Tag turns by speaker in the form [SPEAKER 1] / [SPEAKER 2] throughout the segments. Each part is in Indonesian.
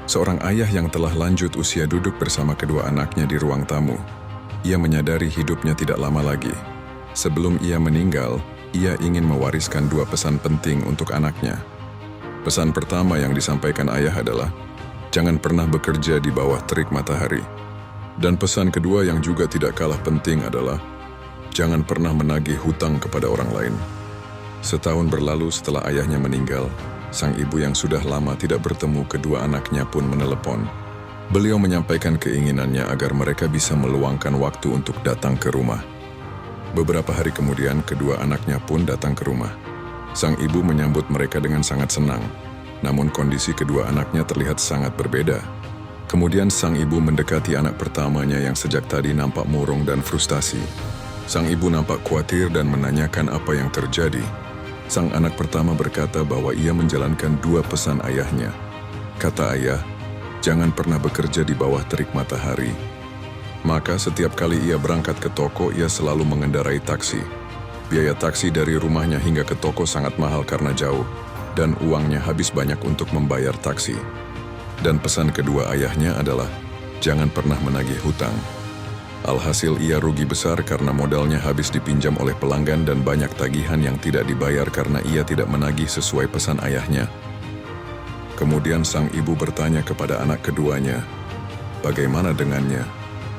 [SPEAKER 1] Seorang ayah yang telah lanjut usia duduk bersama kedua anaknya di ruang tamu. Ia menyadari hidupnya tidak lama lagi. Sebelum ia meninggal, ia ingin mewariskan dua pesan penting untuk anaknya. Pesan pertama yang disampaikan ayah adalah, jangan pernah bekerja di bawah terik matahari. Dan pesan kedua yang juga tidak kalah penting adalah, jangan pernah menagih hutang kepada orang lain. Setahun berlalu setelah ayahnya meninggal, sang ibu yang sudah lama tidak bertemu kedua anaknya pun menelepon. Beliau menyampaikan keinginannya agar mereka bisa meluangkan waktu untuk datang ke rumah. Beberapa hari kemudian, kedua anaknya pun datang ke rumah. Sang ibu menyambut mereka dengan sangat senang, namun kondisi kedua anaknya terlihat sangat berbeda. Kemudian sang ibu mendekati anak pertamanya yang sejak tadi nampak murung dan frustasi. Sang ibu nampak khawatir dan menanyakan apa yang terjadi. Sang anak pertama berkata bahwa ia menjalankan dua pesan ayahnya. Kata ayah, jangan pernah bekerja di bawah terik matahari. Maka setiap kali ia berangkat ke toko, ia selalu mengendarai taksi. Biaya taksi dari rumahnya hingga ke toko sangat mahal karena jauh, dan uangnya habis banyak untuk membayar taksi. Dan pesan kedua ayahnya adalah, jangan pernah menagih hutang. Alhasil ia rugi besar karena modalnya habis dipinjam oleh pelanggan dan banyak tagihan yang tidak dibayar karena ia tidak menagih sesuai pesan ayahnya. Kemudian sang ibu bertanya kepada anak keduanya, bagaimana dengannya?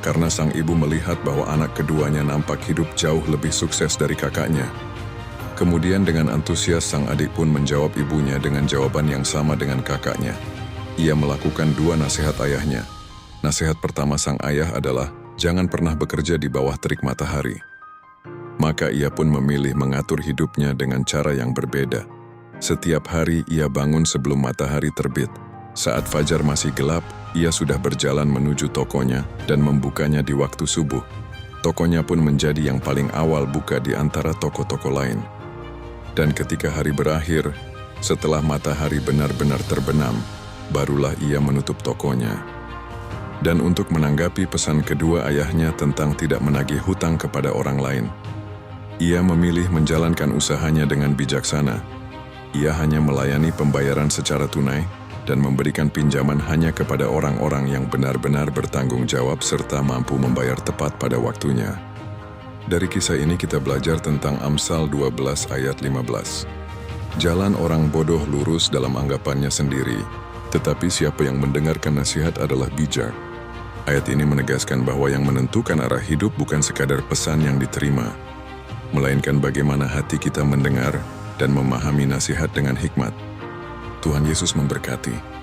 [SPEAKER 1] Karena sang ibu melihat bahwa anak keduanya nampak hidup jauh lebih sukses dari kakaknya. Kemudian dengan antusias sang adik pun menjawab ibunya dengan jawaban yang sama dengan kakaknya. Ia melakukan dua nasihat ayahnya. Nasihat pertama sang ayah adalah, jangan pernah bekerja di bawah terik matahari. Maka ia pun memilih mengatur hidupnya dengan cara yang berbeda. Setiap hari ia bangun sebelum matahari terbit. Saat fajar masih gelap, ia sudah berjalan menuju tokonya dan membukanya di waktu subuh. Tokonya pun menjadi yang paling awal buka di antara toko-toko lain. Dan ketika hari berakhir, setelah matahari benar-benar terbenam, barulah ia menutup tokonya. Dan untuk menanggapi pesan kedua ayahnya tentang tidak menagih hutang kepada orang lain, ia memilih menjalankan usahanya dengan bijaksana. Ia hanya melayani pembayaran secara tunai dan memberikan pinjaman hanya kepada orang-orang yang benar-benar bertanggung jawab serta mampu membayar tepat pada waktunya. Dari kisah ini kita belajar tentang Amsal 12 ayat 15. Jalan orang bodoh lurus dalam anggapannya sendiri, tetapi siapa yang mendengarkan nasihat adalah bijak. Ayat ini menegaskan bahwa yang menentukan arah hidup bukan sekadar pesan yang diterima, melainkan bagaimana hati kita mendengar dan memahami nasihat dengan hikmat. Tuhan Yesus memberkati.